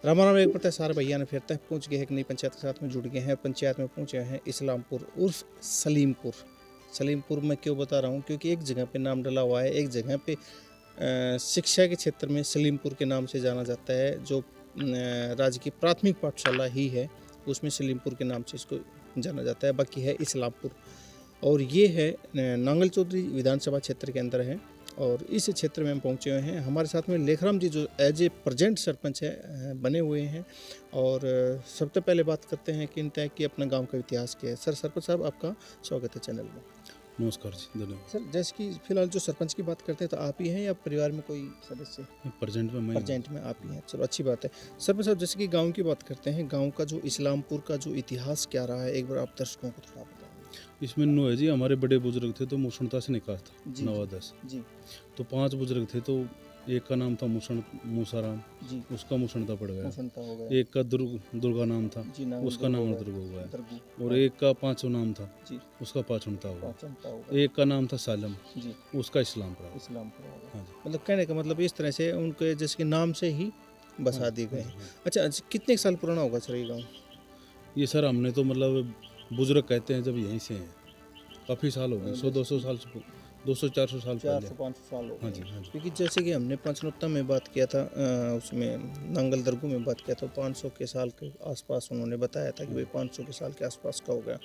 रामा राम एक पता है सारे भैया ने फिरता है पहुँच गए हैं एक नई पंचायत के साथ में जुड़ गए हैं। पंचायत में पहुँचे हैं इस्लामपुर उर्फ सलीमपुर। सलीमपुर मैं क्यों बता रहा हूँ, क्योंकि एक जगह पे नाम डला हुआ है, एक जगह पे शिक्षा के क्षेत्र में सलीमपुर के नाम से जाना जाता है। जो राज्य की प्राथमिक पाठशाला ही है उसमें सलीमपुर के नाम से इसको जाना जाता है, बाकी है इस्लामपुर। और ये है नांगल चौधरी विधानसभा क्षेत्र के अंदर है। और इस क्षेत्र में हम पहुँचे हुए हैं। हमारे साथ में लेखराम जी जो एज ए प्रेजेंट सरपंच है बने हुए हैं। और सबसे पहले बात करते हैं कि इनका कि अपना गांव का इतिहास क्या है। सर सरपंच साहब आपका स्वागत है चैनल में। नमस्कार जी, धन्यवाद। सर जैसे कि फिलहाल जो सरपंच की बात करते हैं तो आप ही हैं या परिवार में कोई सदस्य? प्रेजेंट में मैं प्रेजेंट में आप ही हैं, चलो अच्छी बात है। सरपंच साहब जैसे कि गांव की बात करते हैं, गांव का जो इस्लामपुर का जो इतिहास क्या रहा है एक बार आप दर्शकों को थोड़ा बताएं। इसमें नो है जी, हमारे बड़े बुजुर्ग थे तो मुसनता से निकाह था जी, नवादस। जी तो 5 बुजुर्ग थे, तो एक का नाम था मूसाराम, जी उसका मुसनता पड़ गया। मुसनता हो गया एक का दुर्गा नाम था, जी, नाम उसका दुर्ग नाम हो गया, दुर्ग हो गया। दरगू और एक का पाँचों नाम था, जी उसका पाचुनता हो गया। पाचनता हो गया एक का नाम था सालम, जी, उसका इस्लाम पड़ा। इस्लामपुर हो गया। हाँ जी। मतलब कहने का मतलब इस तरह से उनके जैसे कि नाम से ही बसा हाँ, दिए गए हाँ, हैं। हाँ। अच्छा कितने साल पुराना होगा सर ये गाँव? ये सर हमने तो मतलब बुजुर्ग कहते हैं जब यहीं से हैं, काफ़ी साल हो गए, 100-200 साल से 200-400 साल पहले। 400-500 साल हो हाँ गए। जी, हाँ जी। क्योंकि जैसे कि हमने पंचनोत्ता में बात किया था, उसमें नांगल दरगू में बात किया था, 500 के साल के आसपास उन्होंने बताया था कि भाई 500 के साल के आसपास का हो गया।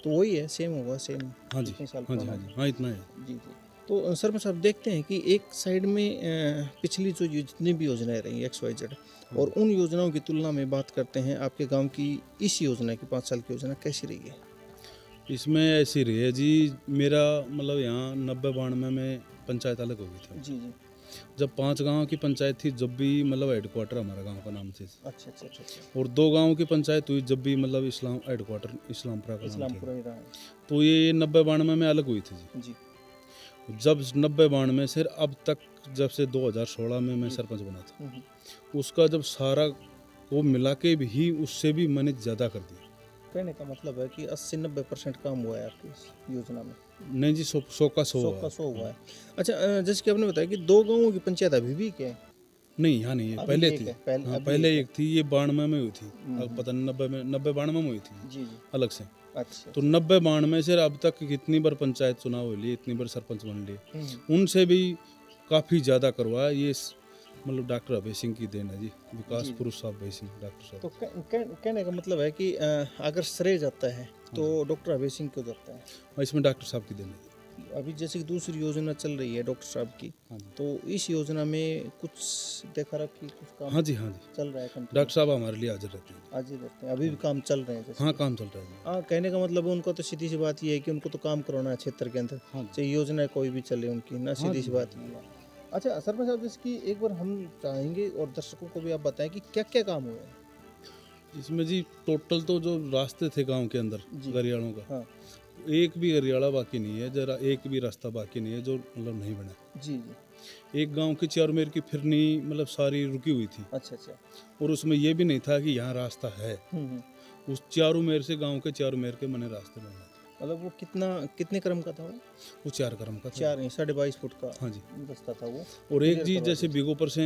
तो वही है, सेम होगा सेम। हाँ जी, इतने साल हाँ जी, पुराना हाँ जी, हाँ इतना है। जी जी। तो सर मैं साहब देखते हैं कि एक साइड में पिछली जो जितनी भी योजनाएं रही XYZ और उन योजनाओं की तुलना में बात करते हैं आपके गांव की इस योजना की 5 साल की योजना कैसी रही है? इसमें ऐसी रही है जी, मेरा मतलब यहाँ 90-92 में पंचायत अलग हो गई थी। जी जी। जब 5 गांव की पंचायत थी, जब भी मतलब हेडक्वार्टर हमारा गांव का नाम से, अच्छा अच्छा अच्छा अच्छा। और 2 गांव की पंचायत हुई जब भी मतलब इस्लाम हेडक्वार्टर इस्लामपुरा का नाम इस्लामपुर था। ही रहा है तो ये 90-92 में अलग हुई थी जी। जी जब 90-92 से अब तक, जब से 2016 में मैं सरपंच बना था, उसका जब सारा को मिला के भी उससे भी मैंने ज़्यादा कर दिया। कहने का मतलब है कि 80-90% काम हुआ है आपकी इस योजना में। नहीं जी, 100 का 100 100 है। का 100 हुआ है। अच्छा जैसे कि आपने बताया कि 2 गांवों की पंचायत अभी भी क्या है? नहीं, यहाँ नहीं है, अभी पहले एक थी। है, हाँ, अभी पहले एक एक थी, ये 92 में हुई थी। हम्म, अब पता नहीं 90-92 में हुई थी जी जी। अलग से। अच्छा तो 90-92 से अब तक कितनी बार पंचायत चुनाव हो लिए, इतनी बार सरपंच बन लिए, उनसे भी काफ़ी ज़्यादा करवाया। ये मतलब डॉक्टर अभय सिंह की देन है जी, विकास जी। पुरुष साहब अभय सिंह डॉक्टर साहब। तो कहने का मतलब है कि अगर श्रेय जाता है तो डॉक्टर अभय सिंह क्यों जाता है? हाँ, इसमें डॉक्टर साहब की देन है। अभी जैसे कि दूसरी योजना चल रही है डॉक्टर साहब की, हाँ जी, तो इस योजना में कुछ देखा रखी कुछ काम हाँ जी, हाँ जी। चल रहा है कंटिन्यू? डॉक्टर साहब हमारे लिए हाजिर रहते हैं। आज ही रहते हैं, अभी भी काम चल रहे हैं जैसे? हाँ, काम चल रहा है जी। हाँ कहने का मतलब उनको तो सीधी सी बात ये है कि उनको तो काम करवाना है क्षेत्र के अंदर, हाँ चाहे योजना कोई भी चले उनकी ना, सीधी हाँ सी जी, बात ये है। अच्छा सरपंच साहब जैसे कि एक बार हम चाहेंगे और दर्शकों को भी आप बताएं कि क्या क्या काम हुए हैं? इसमें जी टोटल तो जो रास्ते थे गांव के अंदर जी। गरियालों का, हाँ एक भी गरियाला बाकी नहीं है, जरा एक भी रास्ता बाकी नहीं है जो मतलब नहीं बना। जी जी। एक गांव की चारोमेर की फिरनी मतलब सारी रुकी हुई थी, अच्छा अच्छा। और उसमें ये भी नहीं था कि यहाँ रास्ता है। हम्म। उस चारों मेर से, गांव के चारों मेर के मैंने रास्ते बनाए थे। मतलब वो कितने क्रम का था वो 4 क्रम का था। 4.5 फुट का हाँ जी। रास्ता था वो। और एक क्लियर जी करवा जैसे दीजिए। बिगोपर से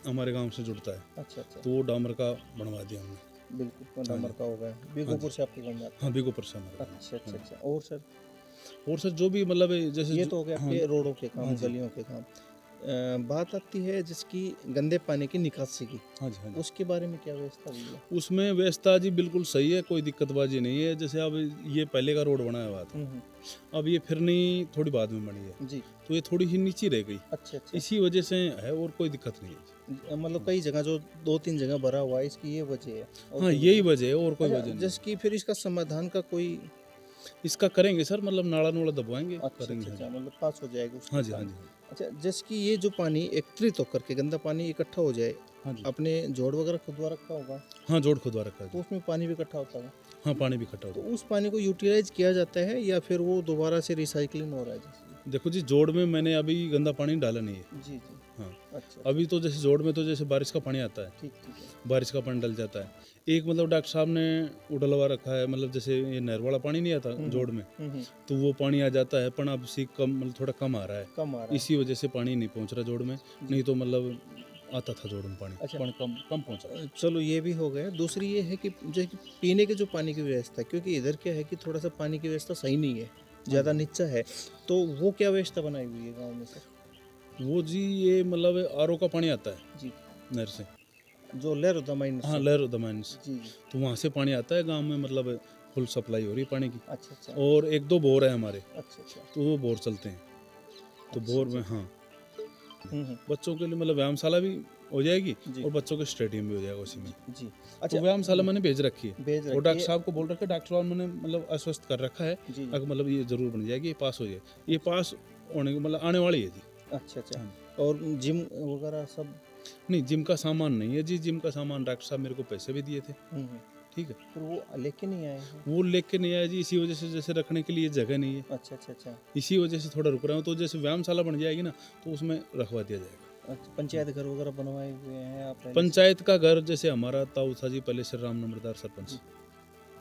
हमारे गांव से जुड़ता है, अच्छा अच्छा। तो वो डामर का बनवा दिया हमने। बिल्कुल नंबर का हो गया, बीगोपुर से आपके गाँव में आता हाँ, बिगोपर से हमारे है। गाँव। अच्छा अच्छा अच्छा। और सर और सर जो भी मतलब जैसे ये तो हो गया हाँ, आपके रोडों के काम, हाँ जी, गलियों के काम। बात आती है जिसकी गंदे पानी की निकासी की, हाँ जी, हाँ जी। उसके बारे में क्या व्यवस्था हुई है? उसमें व्यवस्था जी बिल्कुल सही है, कोई दिक्कतबाजी नहीं है। जैसे अब ये पहले का रोड बनाया हुआ था, अब ये फिरनी थोड़ी बाद में बनी है, जी। तो ये थोड़ी ही नीचे रह गई, अच्छा अच्छा। इसी वजह से है, और कोई दिक्कत नहीं है। मतलब कई जगह जो 2-3 जगह भरा हुआ है, इसकी ये वजह है और हाँ, कोई यही वजह वजह है, और कोई नहीं? वजह अच्छा नहीं। जैसे कि फिर इसका समाधान का कोई इसका करेंगे सर, मतलब नाला नूला दबवाएंगे, अच्छा करेंगे। अच्छा हाँ अच्छा, जी, मतलब पास हो जाएगा उसके हाँ जी, हाँ काम। जी, अच्छा जैसे कि ये जो पानी एकत्रित होकर के गंदा पानी इकट्ठा हो जाए, हाँ जी। आपने जोड़ वगैरह खुदवा रखा होगा हाँ, जोड़ खुदवा रखा है तो जी। उसमें पानी भी इकट्ठा होता है, हाँ, पानी भी इकट्ठा तो होता उस पानी को यूटिलाइज किया जाता है या फिर वो दोबारा से रिसाइकलिंग हो रहा है जैसे? है। देखो जी, जोड़ में मैंने अभी गंदा पानी डाला नहीं है। जी जी। हाँ, अच्छा अभी तो जैसे जोड़ में तो जैसे बारिश का पानी आता है, ठीक ठीक है। बारिश का पानी डल जाता है। एक मतलब डॉक्टर साहब ने उडलवा रखा है, मतलब जैसे ये नहर वाला पानी नहीं आता जोड़ में, तो वो पानी आ जाता है, पर अब सी कम मतलब थोड़ा कम आ रहा है, कम आ रहा है। इसी वजह से पानी नहीं पहुंच रहा जोड़ में। नहीं तो मतलब आता था जोड़ में पानी। अच्छा। पानी कम कम पहुंचा। चलो ये भी हो गया। दूसरी ये है कि जो कि पीने के जो पानी की व्यवस्था, क्योंकि इधर क्या है कि थोड़ा सा पानी की व्यवस्था सही नहीं है, ज़्यादा नीचा है, तो वो क्या व्यवस्था बनाई हुई है गांव में सर? वो जी ये मतलब आरओ का पानी आता है जी, नहर से। जो लहर दमाइन हाँ, से। लहर दमाइन से। जी जी। तो वहाँ से पानी आता है गांव में, मतलब फुल सप्लाई हो रही है पानी की। अच्छा अच्छा। और एक दो बोर है हमारे, अच्छा अच्छा। तो वो बोर चलते हैं। तो अच्छा, बोर में अच्छा। हाँ, हम्म। बच्चों के लिए मतलब व्यायामशाला भी हो जाएगी जी और बच्चों के स्टेडियम भी हो जाएगा उसी में। जी। तो अच्छा। व्यायामशाला मैंने भेज रखी है भेज और रखी डॉक्टर है। साहब को बोल रखा है, डॉक्टर साहब मैंने मतलब आश्वस्त कर रखा है जी जी। अगर मतलब ये जरूर बन जाएगी, ये पास हो जाए। ये पास होने को मतलब आने वाली है जी। अच्छा अच्छा। हाँ। और जिम वगैरह सब? नहीं, जिम का सामान नहीं है जी। जिम का सामान डॉक्टर साहब मेरे को पैसे भी दिए थे, हम्म। ठीक है। फिर वो लेके नहीं आए हैं? वो लेके नहीं आया जी, इसी वजह से जैसे रखने के लिए जगह नहीं है, अच्छा अच्छा अच्छा। इसी वजह से थोड़ा रुक रहा हूँ। तो जैसे व्यायामशाला बन जाएगी ना तो उसमें रखवा दिया जाएगा। अच्छा, पंचायत घर वगैरह बनवाए हुए हैं आप पहले से? पंचायत का घर जैसे हमारा ताऊ था जी पहले, श्री राम नंबरदार सरपंच,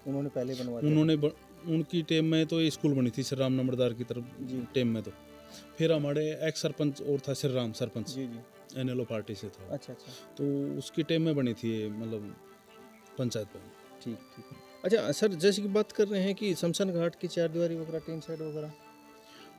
उन्होंने पहले बनवा दिया? उन्होंने उनकी टेम में तो ये स्कूल बनी थी श्री राम नंबरदार की तरफ जी टेम में। तो फिर हमारे एक्स सरपंच और था श्री राम सरपंच, जी जी। एनएलओ पार्टी से था, अच्छा अच्छा। तो उसकी टेम में बनी थी ये मतलब पंचायत भवन। ठीक ठीक। अच्छा सर, जैसे कि बात कर रहे हैं कि शमशान घाट की चारदीवारी वगैरह, टीन शेड वगैरह,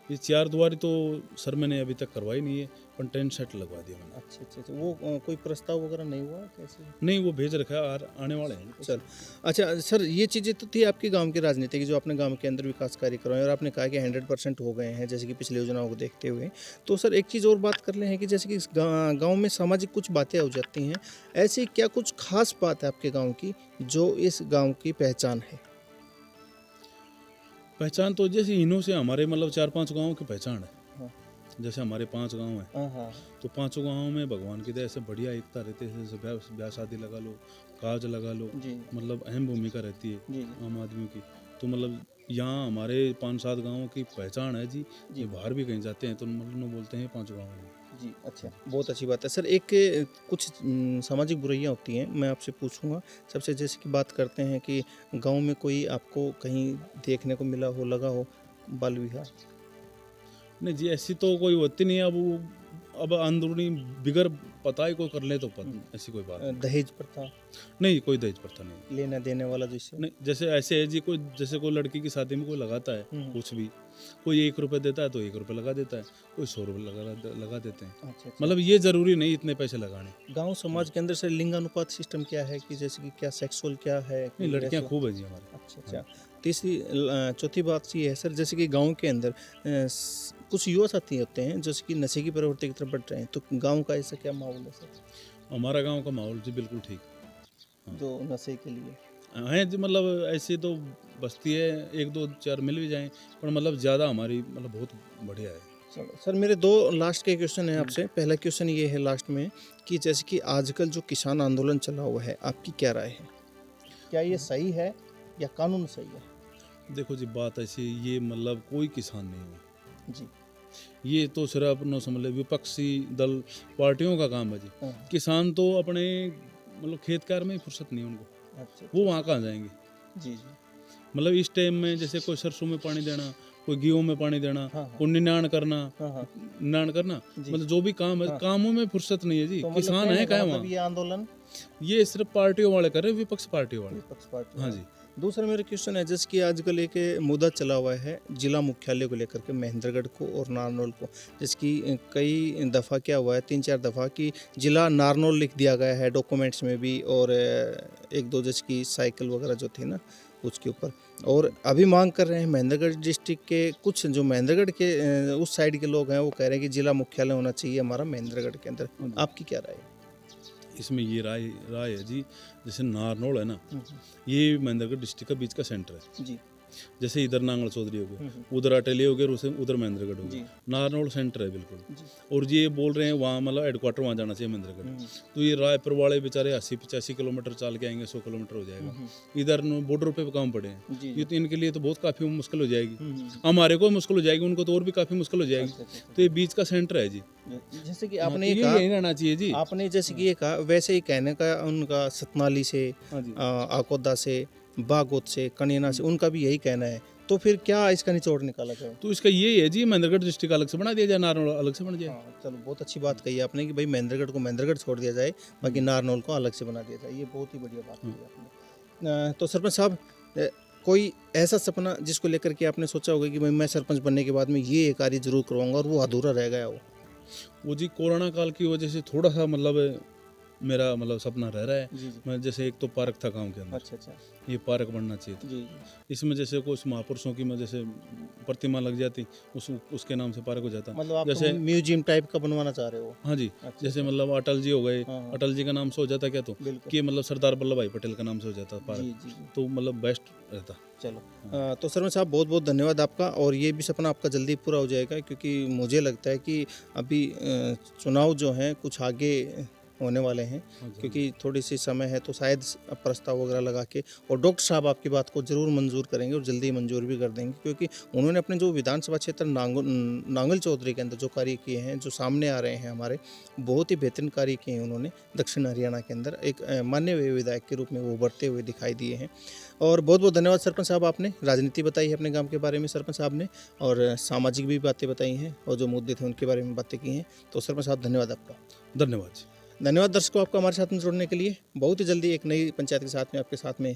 ये चार दुआरी तो सर मैंने अभी तक करवाई नहीं है, पर टेंट सेट लगवा दिया मैंने। अच्छा अच्छा अच्छा, वो कोई प्रस्ताव वगैरह नहीं हुआ कैसे? नहीं, वो भेज रखा है, आने वाले हैं। चल। अच्छा सर, ये चीज़ें तो थी आपकी गांव की राजनीति की, जो आपने गांव के अंदर विकास कार्य करवाए और आपने कहा कि 100% हो गए हैं, जैसे कि पिछली योजनाओं को देखते हुए। तो सर एक चीज़ और बात कर ले हैं कि जैसे कि गांव में सामाजिक कुछ बातें हो जाती हैं, ऐसी क्या कुछ खास बात है आपके गाँव की जो इस गाँव की पहचान है? पहचान तो जैसे इन्हों से हमारे मतलब 4-5 गाँव की पहचान है। हाँ जैसे हमारे 5 गाँव हैं, हाँ हाँ। तो 5 गाँव में भगवान की दया से बढ़िया एकता रहती है। जैसे ब्याह शादी लगा लो, काज लगा लो, जी मतलब अहम भूमिका रहती है जी आम आदमियों की। तो मतलब यहाँ हमारे 5-7 गाँवों की पहचान है जी। जी। ये बाहर भी कहीं जाते हैं तो मतलब बोलते हैं 5 गाँव में। जी। अच्छा, बहुत अच्छी बात है सर। एक कुछ सामाजिक बुराइयां होती हैं, मैं आपसे पूछूंगा सबसे। जैसे कि बात करते हैं कि गांव में कोई आपको कहीं देखने को मिला हो, लगा हो बाल विवाह? नहीं जी, ऐसी तो कोई होती नहीं है। अब अंदरूनी बिगर पता ही कोई कर ले तो ऐसी कोई बात नहीं। दहेज प्रथा, नहीं, कोई दहेज प्रथा नहीं। लेना देने वाला जिससे? नहीं, जैसे ऐसे है जी, कोई जैसे कोई लड़की की शादी में कोई लगाता है कुछ भी, कोई 1 रुपये देता है तो 1 रुपये लगा देता है, कोई 100 रुपये लगा देते हैं। अच्छा अच्छा। मतलब ये जरूरी नहीं इतने पैसे लगाने। गांव समाज के अंदर से लिंगानुपात सिस्टम क्या है कि जैसे कि क्या सेक्सुअल क्या है नहीं, कि लड़कियां वैसे? खूब है जी हमारे। अच्छा अच्छा। तीसरी चौथी बात ये है सर, जैसे कि गांव के अंदर कुछ युवा साथी होते हैं जैसे कि नशे की प्रवृत्ति की तरफ बढ़ रहे हैं, तो गांव का ऐसा क्या माहौल है सर हमारा गांव का माहौल जी बिल्कुल ठीक जो नशे के लिए? है जी। मतलब ऐसी तो बस्ती है, 1-2-4 मिल भी जाएं, पर मतलब ज़्यादा हमारी मतलब बहुत बढ़िया है। चलो सर, मेरे 2 लास्ट के क्वेश्चन हैं आपसे। पहला क्वेश्चन ये है लास्ट में कि जैसे कि आजकल जो किसान आंदोलन चला हुआ है, आपकी क्या राय है? क्या ये सही है या कानून सही है? देखो जी, बात ऐसी, ये मतलब कोई किसान नहीं हो जी ये तो सिर्फ अपना समझ ले विपक्षी दल पार्टियों का काम है जी। हाँ। किसान तो अपने मतलब खेत कार्य में ही फुर्सत नहीं है उनको, अच्छा वो वहाँ कहाँ जाएंगे। जी जी। मतलब इस टाइम में जैसे कोई सरसों में पानी देना, कोई गेहूं में पानी देना, हाँ हाँ कोई निनाण करना, हाँ हाँ। निनाण करना, जी। मतलब जो भी काम है, हाँ। कामों में फुर्सत नहीं है जी। तो मतलब किसान कहने है का कहाँ मतलब वहाँ, ये आंदोलन ये सिर्फ पार्टियों वाले कर रहे हैं, विपक्ष पार्टी वाले। विपक्ष पार्टी? हाँ जी। दूसरा मेरा क्वेश्चन है, जैसे कि आजकल एक मुद्दा चला हुआ है जिला मुख्यालय को लेकर के, महेंद्रगढ़ को और नारनौल को। जैसे कि कई दफ़ा क्या हुआ है, 3-4 दफ़ा कि जिला नारनौल लिख दिया गया है डॉक्यूमेंट्स में भी, और 1-2 जैसे कि साइकिल वगैरह जो थी ना उसके ऊपर। और अभी मांग कर रहे हैं महेंद्रगढ़ डिस्ट्रिक्ट के कुछ जो महेंद्रगढ़ के उस साइड के लोग हैं, वो कह रहे हैं कि जिला मुख्यालय होना चाहिए हमारा महेंद्रगढ़ के अंदर। आपकी क्या राय है? इसमें ये राय है जी, जैसे नारनौल है ना, ये महेंद्रगढ़ डिस्ट्रिक्ट का बीच का सेंटर है जी जैसे इधर नांगल चौधरी हो गया, उधर अटेली हो गया, उधर महेंद्रगढ़ हो जी गया, नारनौल सेंटर है बिल्कुल। जी। और ये बोल रहे हैं वहाँ मतलब हेडक्वार्टर वहाँ जाना चाहिए महेंद्रगढ़। तो ये रायपुर वाले बेचारे 80-85 किलोमीटर चल के आएंगे, 100 किलोमीटर हो जाएगा। इधर बॉर्डर पे काम पड़े हैं, जी ये तो इनके लिए तो बहुत काफ़ी मुश्किल हो जाएगी। जी। हमारे को मुश्किल हो जाएगी, उनको तो और भी काफ़ी मुश्किल हो जाएगी। तो ये बीच का सेंटर है जी। जैसे कि हाँ, आपने तो ये ये कहा, यही रहना चाहिए जी। आपने जैसे कि ये कहा, वैसे ही कहने का उनका सतनाली से, हाँ जी। आकोदा से, बागोत से, कनेना से, उनका भी यही कहना है तो फिर क्या इसका निचोड़ निकाला जाए? तो इसका यही है जी, महेंद्रगढ़ डिस्ट्रिक्ट अलग से बना दिया जाए, नारनौल अलग से बन जाए। हाँ, चलो बहुत अच्छी बात कही आपने कि भाई महेंद्रगढ़ को महेंद्रगढ़ छोड़ दिया जाए, बाकी नारनौल को अलग से बना दिया जाए। ये बहुत ही बढ़िया बात कही आपने। तो सरपंच साहब, कोई ऐसा सपना जिसको लेकर के आपने सोचा होगा कि भाई मैं सरपंच बनने के बाद में ये कार्य जरूर करवाऊंगा और वो अधूरा रह गया हो? वो जी कोरोना काल की वजह से थोड़ा सा मतलब मेरा मतलब सपना रह रहा है। जी जी। मैं जैसे एक तो पार्क था गाँव के अंदर, अच्छा अच्छा। ये पार्क बनना चाहिए था। जी जी। इसमें जैसे कुछ महापुरुषों की मैं जैसे प्रतिमा लग जाती, उसके नाम से पार्क हो जाता। मतलब आप जैसे म्यूजियम टाइप का बनवाना चाह रहे हो? हाँ जी, अच्छा, जैसे अच्छा। मतलब अटल जी हो गए, हाँ, हाँ। अटल जी का नाम से हो जाता क्या, तो बिल्कुल। कि मतलब सरदार वल्लभ भाई पटेल का नाम से हो जाता जी पार्क, जी जी। तो मतलब बेस्ट रहता। चलो, तो सरपंच साहब बहुत बहुत धन्यवाद आपका, और ये भी सपना आपका जल्दी पूरा हो जाएगा, क्योंकि मुझे लगता है कि अभी चुनाव जो हैं कुछ आगे होने वाले हैं, हाँ जी, क्योंकि थोड़ी सी समय है, तो शायद प्रस्ताव वगैरह लगा के, और डॉक्टर साहब आपकी बात को जरूर मंजूर करेंगे और जल्दी मंजूर भी कर देंगे, क्योंकि उन्होंने अपने जो विधानसभा क्षेत्र नांगल चौधरी के अंदर जो कार्य किए हैं, जो सामने आ रहे हैं हमारे, बहुत ही बेहतरीन कार्य किए हैं उन्होंने। दक्षिण हरियाणा के अंदर एक माननीय विधायक के रूप में वो उभरते हुए दिखाई दिए हैं। और बहुत बहुत धन्यवाद सरपंच साहब, आपने राजनीति बताई है अपने गांव के बारे में सरपंच साहब ने, और सामाजिक भी बातें बताई हैं, और जो मुद्दे थे उनके बारे में बातें की हैं। तो सरपंच साहब धन्यवाद आपका। धन्यवाद जी। धन्यवाद दर्शकों आपका हमारे साथ में जुड़ने के लिए। बहुत ही जल्दी एक नई पंचायत के साथ में आपके साथ में